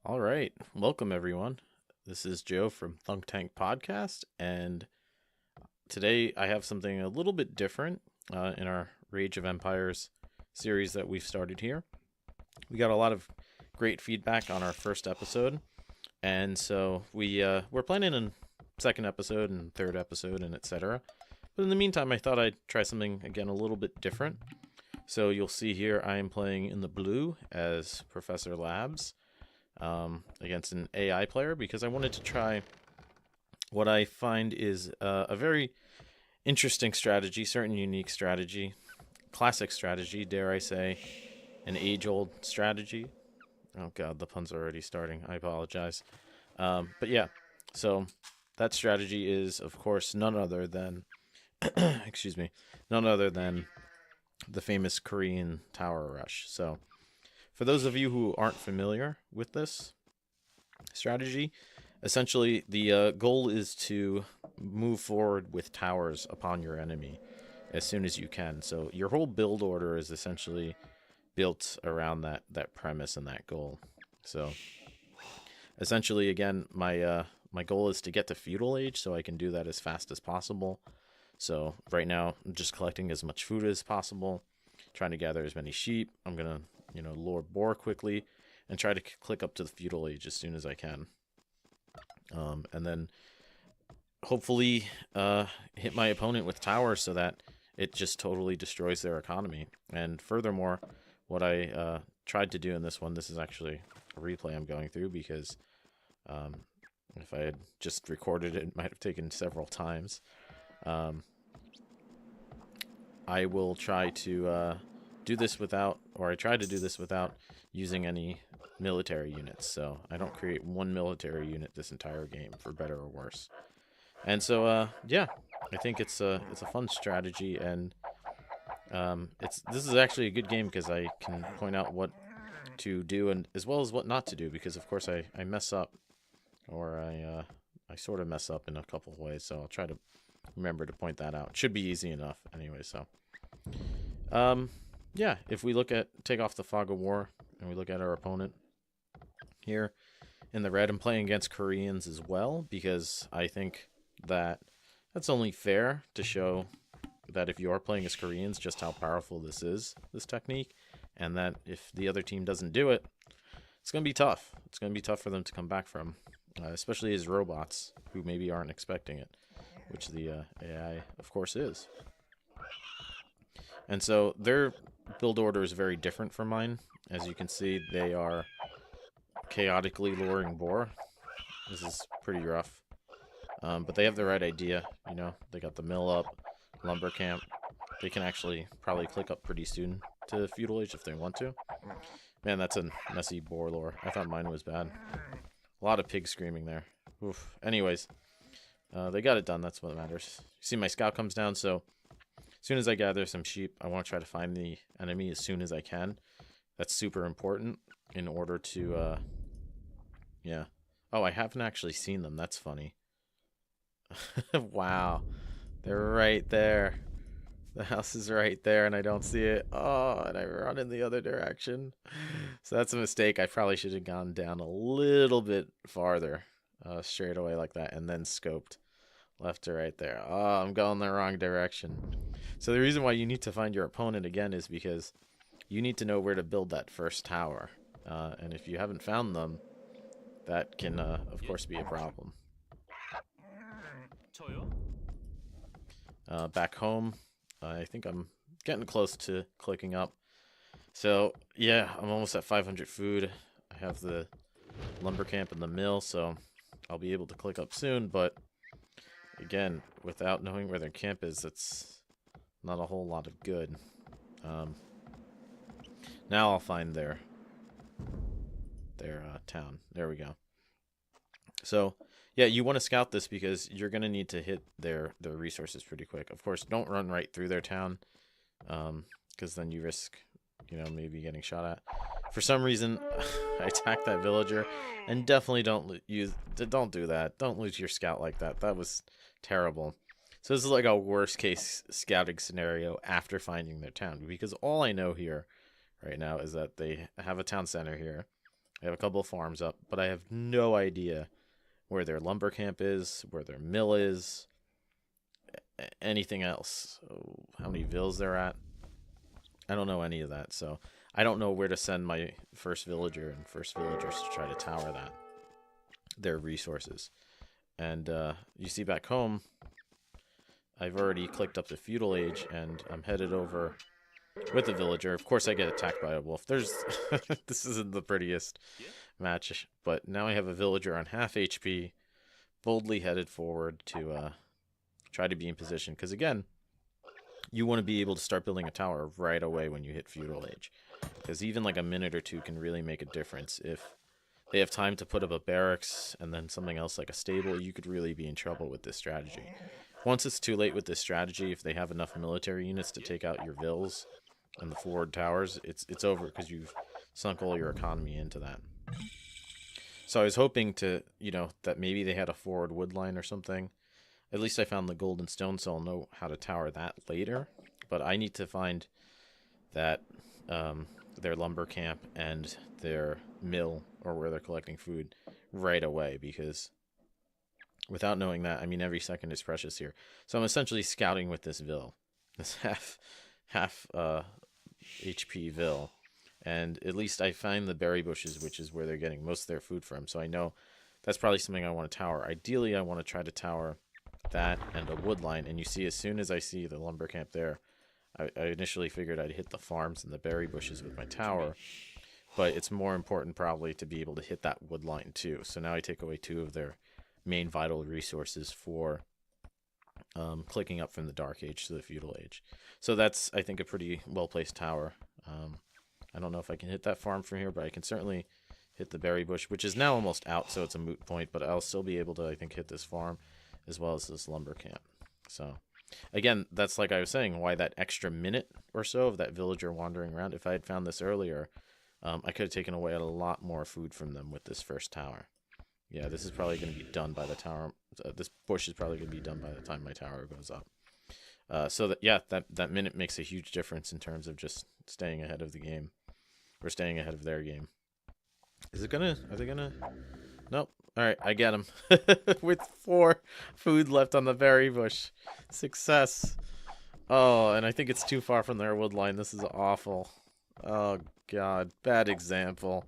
All right. Welcome, everyone. This is Joe from Thunk Tank Podcast, and today I have something a little bit different in our Rage of Empires series that we've started here. We got a lot of great feedback on our first episode, and so we're planning a second episode and third episode and etc. But in the meantime, I thought I'd try something again a little bit different. So you'll see here I am playing in the blue as Professor Labs against an AI player because I wanted to try what I find is a very interesting strategy, certain unique strategy, classic strategy, dare I say, an age-old strategy. Oh god, the puns are already starting. I apologize. But yeah, so that strategy is, of course, none other than, excuse me, none other than the famous Korean Tower Rush. So for those of you who aren't familiar with this strategy, essentially the goal is to move forward with towers upon your enemy as soon as you can. So your whole build order is essentially built around that premise and that goal. So essentially, again, my goal is to get to feudal age, so I can do that as fast as possible. So right now, I'm just collecting as much food as possible, trying to gather as many sheep. I'm gonna, lure boar quickly, and try to click up to the feudal age as soon as I can. And then hopefully hit my opponent with towers so that it just totally destroys their economy. And furthermore, what I tried to do in this one, this is actually a replay I'm going through because um, if I had just recorded it, it might have taken several times. I will try to do this without, or I tried to do this without using any military units. So I don't create one military unit this entire game, for better or worse. And so, yeah, I think it's a fun strategy, and this is actually a good game because I can point out what to do and as well as what not to do. Because of course I mess up, or I sort of mess up in a couple of ways. So I'll try to remember to point that out. It should be easy enough anyway. So, yeah, if we take off the fog of war and we look at our opponent here in the red, I'm playing against Koreans as well because I think that that's only fair to show that if you are playing as Koreans, just how powerful this technique, and that if the other team doesn't do it, it's going to be tough. It's going to be tough for them to come back from, especially as robots who maybe aren't expecting it, which the AI, of course, is. And so their build order is very different from mine. As you can see, they are chaotically luring boar. This is pretty rough. But they have the right idea, They got the mill up, lumber camp. They can actually probably click up pretty soon to feudal age if they want to. Man, that's a messy boar lore. I thought mine was bad. A lot of pig screaming there. Oof. Anyways, they got it done. That's what matters. You see my scout comes down, so as soon as I gather some sheep, I want to try to find the enemy as soon as I can. That's super important in order to, yeah. Oh, I haven't actually seen them. That's funny. Wow. They're right there. The house is right there and I don't see it. Oh, and I run in the other direction. So that's a mistake. I probably should have gone down a little bit farther, straight away like that, and then scoped left to right there. Oh, I'm going the wrong direction. So the reason why you need to find your opponent again is because you need to know where to build that first tower. And if you haven't found them, that can, of course, be a problem. Back home, I think I'm getting close to clicking up. So, yeah, I'm almost at 500 food. I have the lumber camp and the mill, so I'll be able to click up soon. But, again, without knowing where their camp is, it's not a whole lot of good. Now I'll find their town. There we go. So, yeah, you want to scout this because you're going to need to hit their resources pretty quick. Of course, don't run right through their town, because then you risk, maybe getting shot at. For some reason, I attacked that villager, and definitely don't do that. Don't lose your scout like that. That was terrible. So this is like a worst case scouting scenario after finding their town, because all I know here right now is that they have a town center here. I have a couple of farms up, but I have no idea where their lumber camp is, where their mill is, anything else. How many villas they're at. I don't know any of that, so I don't know where to send my first villager and first villagers to try to tower their resources. And you see back home, I've already clicked up the feudal age, and I'm headed over with the villager. Of course, I get attacked by a wolf. There's this isn't the prettiest match, but now I have a villager on half HP, boldly headed forward to try to be in position. Because again, you want to be able to start building a tower right away when you hit feudal age, because even like a minute or two can really make a difference. If they have time to put up a barracks and then something else like a stable, you could really be in trouble with this strategy. Once it's too late with this strategy, if they have enough military units to take out your vills and the forward towers, it's over, because you've sunk all your economy into that. So I was hoping to, that maybe they had a forward wood line or something. At least I found the golden stone, so I'll know how to tower that later. But I need to find that their lumber camp and their mill, or where they're collecting food, right away, because without knowing that, I mean, every second is precious here. So I'm essentially scouting with this vill, this half HP vill, and at least I find the berry bushes, which is where they're getting most of their food from. So I know that's probably something I want to tower. Ideally, I want to try to tower that and a wood line. And you see, as soon as I see the lumber camp there, I initially figured I'd hit the farms and the berry bushes with my tower, but it's more important probably to be able to hit that wood line too. So now I take away 2 of their main vital resources for clicking up from the Dark Age to the Feudal Age. So that's, I think, a pretty well-placed tower. I don't know if I can hit that farm from here, but I can certainly hit the berry bush, which is now almost out, so it's a moot point, but I'll still be able to, I think, hit this farm as well as this lumber camp. So again, that's, like I was saying, why that extra minute or so of that villager wandering around. If I had found this earlier, I could have taken away a lot more food from them with this first tower. Yeah, this is probably going to be done by the tower. This bush is probably going to be done by the time my tower goes up. So that minute makes a huge difference in terms of just staying ahead of the game, or staying ahead of their game. Are they gonna? Nope. All right, I get him with 4 food left on the berry bush. Success. Oh, and I think it's too far from their wood line. This is awful. Oh God, bad example.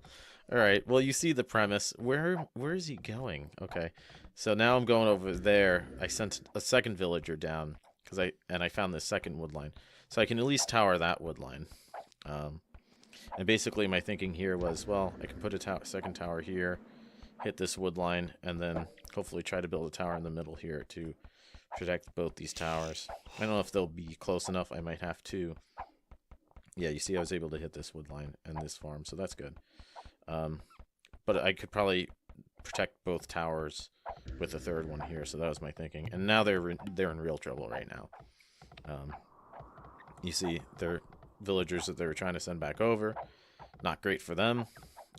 All right, well, you see the premise. Where is he going? Okay, so now I'm going over there. I sent a second villager down because I found this second wood line, so I can at least tower that wood line. And basically my thinking here was, well, I can put a second tower here, hit this wood line, and then hopefully try to build a tower in the middle here to protect both these towers. I don't know if they'll be close enough. I might have to. Yeah, you see I was able to hit this wood line and this farm, so that's good. But I could probably protect both towers with a third one here, so that was my thinking. And now they're in real trouble right now. You see their villagers that they were trying to send back over, not great for them.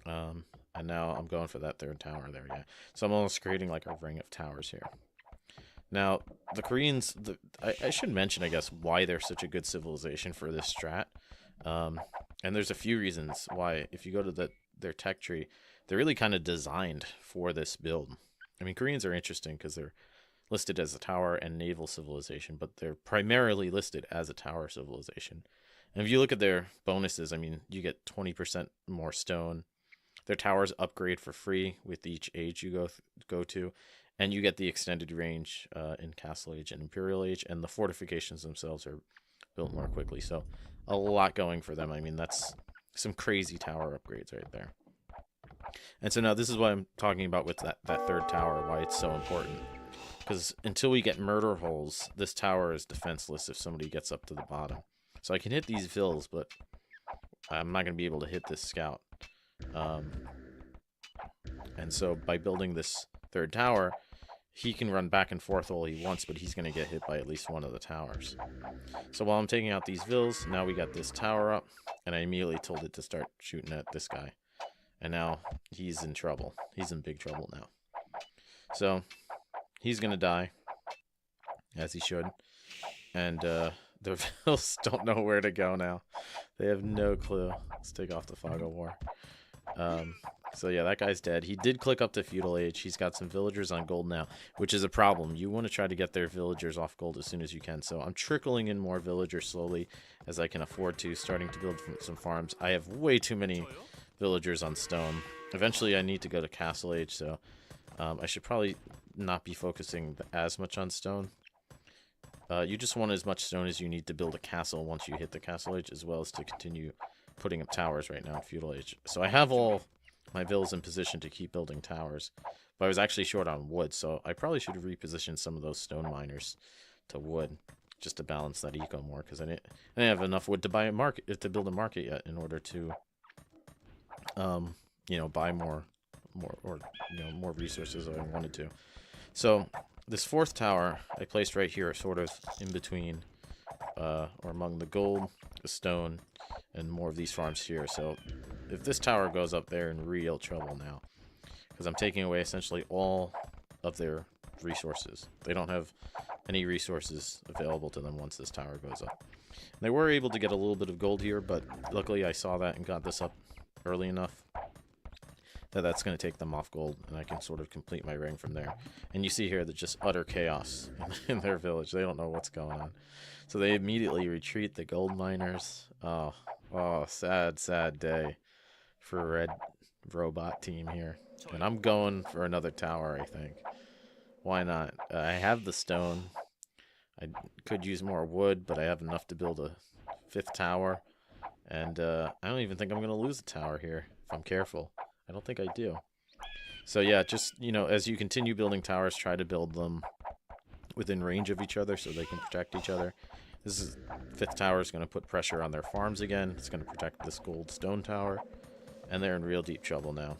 And now I'm going for that third tower there, yeah. So I'm almost creating like a ring of towers here. Now, the Koreans, I should mention, I guess, why they're such a good civilization for this strat. And there's a few reasons why. If you go to their tech tree, they're really kind of designed for this build. I mean, Koreans are interesting because they're listed as a tower and naval civilization, but they're primarily listed as a tower civilization. And if you look at their bonuses, I mean, you get 20% more stone. Their towers upgrade for free with each age you go to, and you get the extended range in Castle Age and Imperial Age, and the fortifications themselves are built more quickly. So a lot going for them. I mean, that's some crazy tower upgrades right there. And so now this is what I'm talking about with that third tower, why it's so important. Because until we get murder holes, this tower is defenseless if somebody gets up to the bottom. So I can hit these vills, but I'm not going to be able to hit this scout. And so by building this third tower, he can run back and forth all he wants, but he's going to get hit by at least one of the towers. So while I'm taking out these vills, now we got this tower up, and I immediately told it to start shooting at this guy. And now he's in trouble. He's in big trouble now. So he's going to die, as he should. And the vills don't know where to go now. They have no clue. Let's take off the fog of war. So yeah, that guy's dead. He did click up to feudal age. He's got some villagers on gold now, which is a problem. You want to try to get their villagers off gold as soon as you can. So I'm trickling in more villagers slowly as I can afford to, starting to build some farms. I have way too many villagers on stone. Eventually I need to go to castle age, so I should probably not be focusing as much on stone. You just want as much stone as you need to build a castle once you hit the castle age, as well as to continue putting up towers right now in feudal age. So I have all my villas in position to keep building towers, but I was actually short on wood, so I probably should have repositioned some of those stone miners to wood just to balance that eco more, because I didn't have enough wood to buy a market to build a market yet in order to you know, buy more resources if I wanted to. So this fourth tower I placed right here, sort of in between or among the gold, the stone, and more of these farms here. So if this tower goes up, they're in real trouble now, because I'm taking away essentially all of their resources. They don't have any resources available to them once this tower goes up. And they were able to get a little bit of gold here, but luckily I saw that and got this up early enough that that's going to take them off gold, and I can sort of complete my ring from there. And you see here that just utter chaos in their village. They don't know what's going on. So they immediately retreat, the gold miners. Oh, sad, sad day for Red Robot team here. And I'm going for another tower, I think. Why not? I have the stone. I could use more wood, but I have enough to build a 5th tower. And I don't even think I'm going to lose a tower here, if I'm careful. I don't think I do. So yeah, just, you know, as you continue building towers, try to build them within range of each other so they can protect each other. This is 5th tower is going to put pressure on their farms again. It's going to protect this gold stone tower. And they're in real deep trouble now.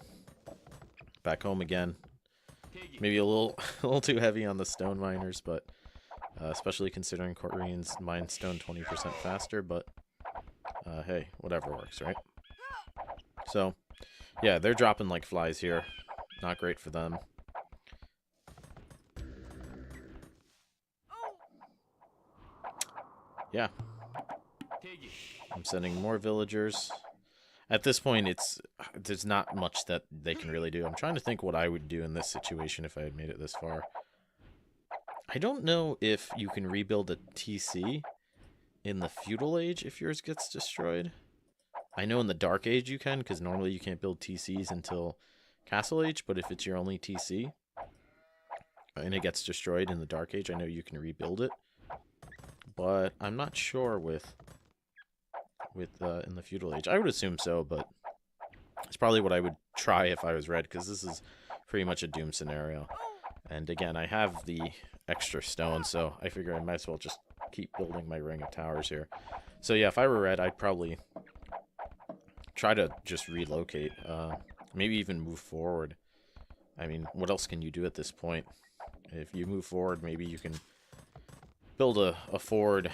Back home again. Maybe a little too heavy on the stone miners, but especially considering Koreans mine stone 20% faster, but hey, whatever works, right? So yeah, they're dropping like flies here. Not great for them. Yeah. I'm sending more villagers. At this point, there's not much that they can really do. I'm trying to think what I would do in this situation if I had made it this far. I don't know if you can rebuild a TC in the feudal age if yours gets destroyed. I know in the dark age you can, because normally you can't build TCs until castle age, but if it's your only TC and it gets destroyed in the dark age, I know you can rebuild it. But I'm not sure with in the feudal age. I would assume so, but it's probably what I would try if I was red, because this is pretty much a doom scenario. And again, I have the extra stone, so I figure I might as well just keep building my ring of towers here. So yeah, if I were red, I'd probably try to just relocate, maybe even move forward. I mean, what else can you do at this point? If you move forward, maybe you can build a forward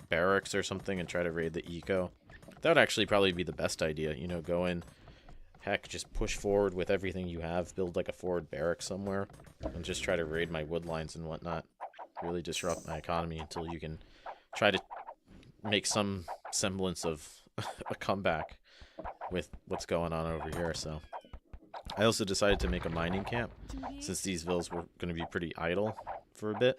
barracks or something and try to raid the eco. That would actually probably be the best idea, you know, go in, heck, just push forward with everything you have, build like a forward barracks somewhere, and just try to raid my wood lines and whatnot. Really disrupt my economy until you can try to make some semblance of a comeback with what's going on over here. So I also decided to make a mining camp, since these villas were going to be pretty idle for a bit.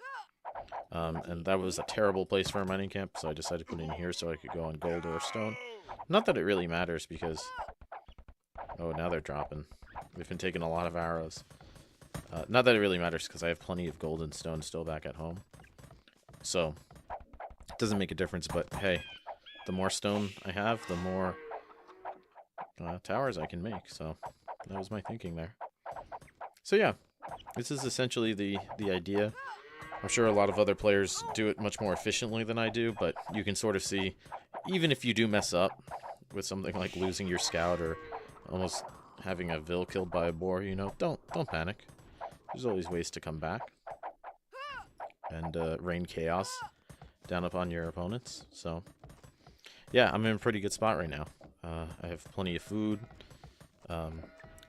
And that was a terrible place for a mining camp, so I decided to put it in here so I could go on gold or stone. Not that it really matters, because... Oh, now they're dropping. We've been taking a lot of arrows. Not that it really matters, because I have plenty of gold and stone still back at home. So, it doesn't make a difference, but hey, the more stone I have, the more towers I can make. So, that was my thinking there. So yeah, this is essentially the idea. I'm sure a lot of other players do it much more efficiently than I do, but you can sort of see, even if you do mess up with something like losing your scout or almost having a Vil killed by a boar, you know, don't panic. There's always ways to come back and rain chaos down upon your opponents. So yeah, I'm in a pretty good spot right now. I have plenty of food,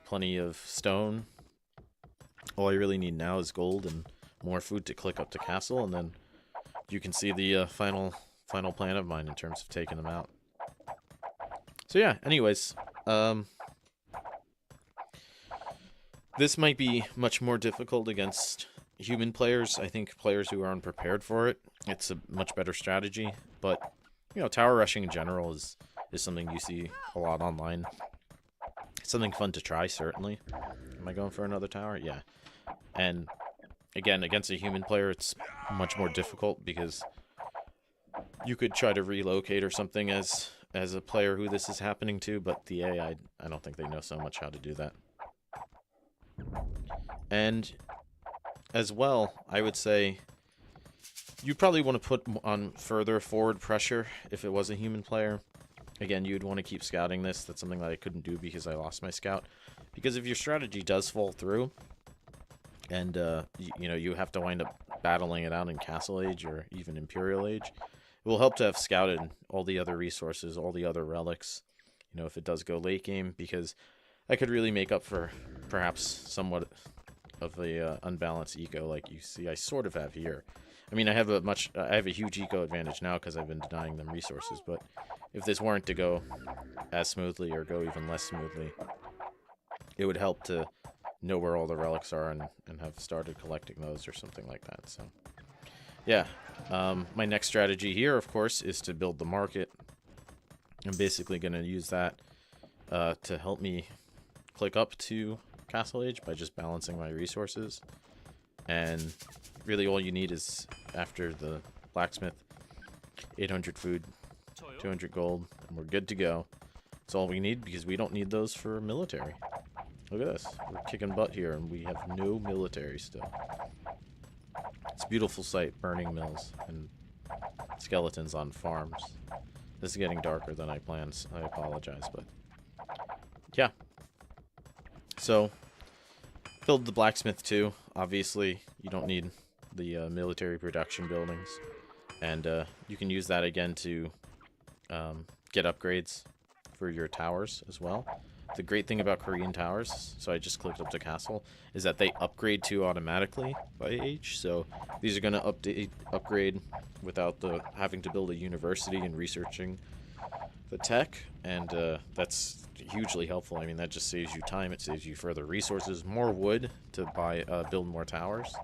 plenty of stone. All I really need now is gold and more food to click up to castle, and then you can see the final plan of mine in terms of taking them out. So yeah, anyways, This might be much more difficult against human players. I think players who are unprepared for it, it's a much better strategy. But, you know, tower rushing in general is something you see a lot online. It's something fun to try, certainly. Am I going for another tower? Yeah. And, again, against a human player, it's much more difficult because you could try to relocate or something as a player who this is happening to, but the AI, I don't think they know so much how to do that. And as well, I would say you'd probably want to put on further forward pressure if it was a human player. Again, you'd want to keep scouting this. That's something that I couldn't do because I lost my scout. Because if your strategy does fall through, and you know, you have to wind up battling it out in Castle Age or even Imperial Age, it will help to have scouted all the other resources, all the other relics, you know, if it does go late game, because I could really make up for perhaps somewhat of a unbalanced eco like you see I sort of have here. I mean, I have a huge eco advantage now because I've been denying them resources, but if this weren't to go as smoothly or go even less smoothly, it would help to know where all the relics are and have started collecting those or something like that. So, yeah. My next strategy here, of course, is to build the market. I'm basically going to use that to help me click up to Castle Age by just balancing my resources. And really all you need is, after the blacksmith, 800 food, 200 gold, and we're good to go. That's all we need, because we don't need those for military. Look at this. We're kicking butt here, and we have no military still. It's a beautiful sight, burning mills and skeletons on farms. This is getting darker than I planned, so I apologize, but yeah. So, build the blacksmith too. Obviously, you don't need the military production buildings, and you can use that again to get upgrades for your towers as well. The great thing about Korean towers, so I just clicked up to castle, is that they upgrade to automatically by age. So these are going to upgrade without having to build a university and researching the tech, and that's hugely helpful. I mean, that just saves you time. It saves you further resources, more wood to build more towers.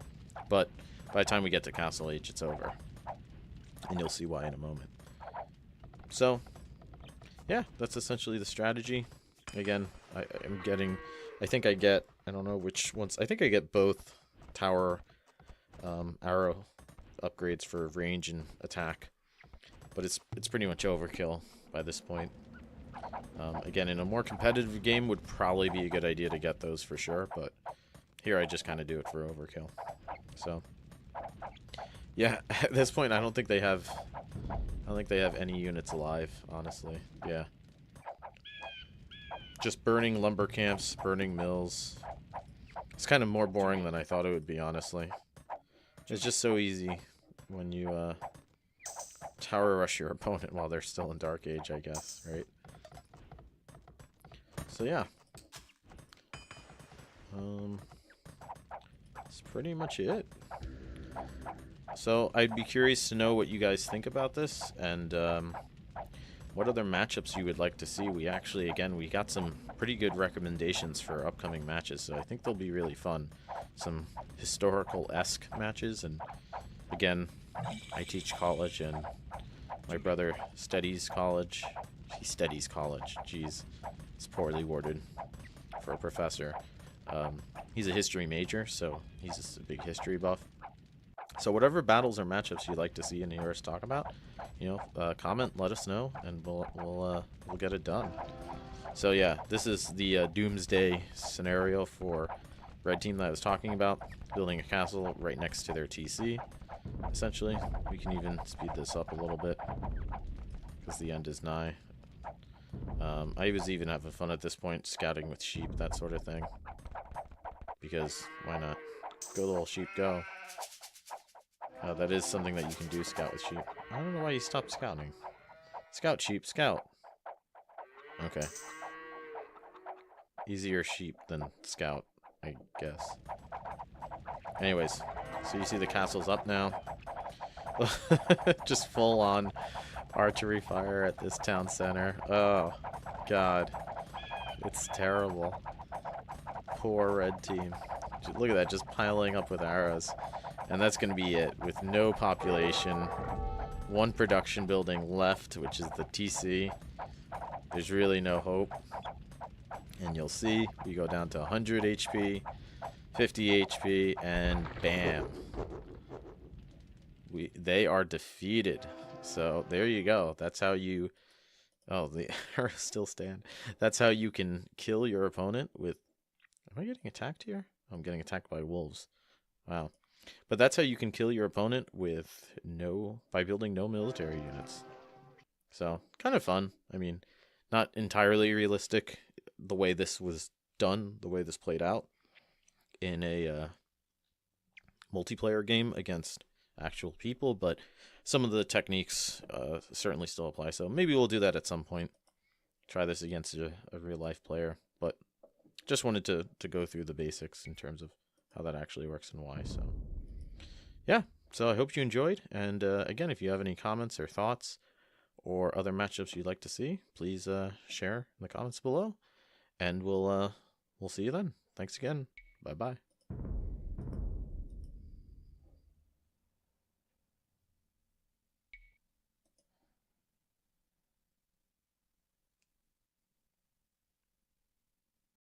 But by the time we get to Castle Age, it's over, and you'll see why in a moment. So, yeah, that's essentially the strategy. Again, I think I get, I don't know which ones, I think I get both tower arrow upgrades for range and attack, but it's pretty much overkill by this point. Again, in a more competitive game would probably be a good idea to get those for sure, but here I just kind of do it for overkill. So, yeah, at this point I don't think they have any units alive, honestly. Yeah. Just burning lumber camps, burning mills. It's kind of more boring than I thought it would be, honestly. It's just so easy when you tower rush your opponent while they're still in Dark Age, I guess, right? So yeah. That's pretty much it. So I'd be curious to know what you guys think about this, and what other matchups you would like to see. We actually, again, we got some pretty good recommendations for upcoming matches, so I think they'll be really fun. Some historical-esque matches, and again, I teach college, and my brother studies college. He studies college. Jeez, it's poorly worded for a professor. He's a history major, so he's just a big history buff. So whatever battles or matchups you'd like to see and hear us talk about, you know, comment, let us know, and we'll get it done. So yeah, this is the Doomsday scenario for Red Team that I was talking about, building a castle right next to their TC. Essentially, we can even speed this up a little bit because the end is nigh. I was even having fun at this point, scouting with sheep, that sort of thing. Because why not? Go little sheep, go. That is something that you can do, scout with sheep. I don't know why you stopped scouting. Scout, sheep, scout. Okay. Easier sheep than scout, I guess. Anyways, so you see the castle's up now. Just full on archery fire at this town center. Oh, God. It's terrible. poor red team. Look at that, just piling up with arrows. And that's going to be it, with no population. One production building left, which is the TC. There's really no hope. And you'll see, we go down to 100 HP, 50 HP, and bam. They are defeated. So there you go. That's how you... Oh, the arrows still stand. That's how you can kill your opponent with... Am I getting attacked here? I'm getting attacked by wolves. Wow. But that's how you can kill your opponent with by building no military units. So, kind of fun. I mean, not entirely realistic the way this was done, the way this played out in a multiplayer game against actual people, but some of the techniques certainly still apply. So maybe we'll do that at some point. Try this against a real life player, but just wanted to go through the basics in terms of how that actually works and why. So yeah, so I hope you enjoyed. And again, if you have any comments or thoughts or other matchups you'd like to see, please share in the comments below. And we'll see you then. Thanks again. Bye-bye.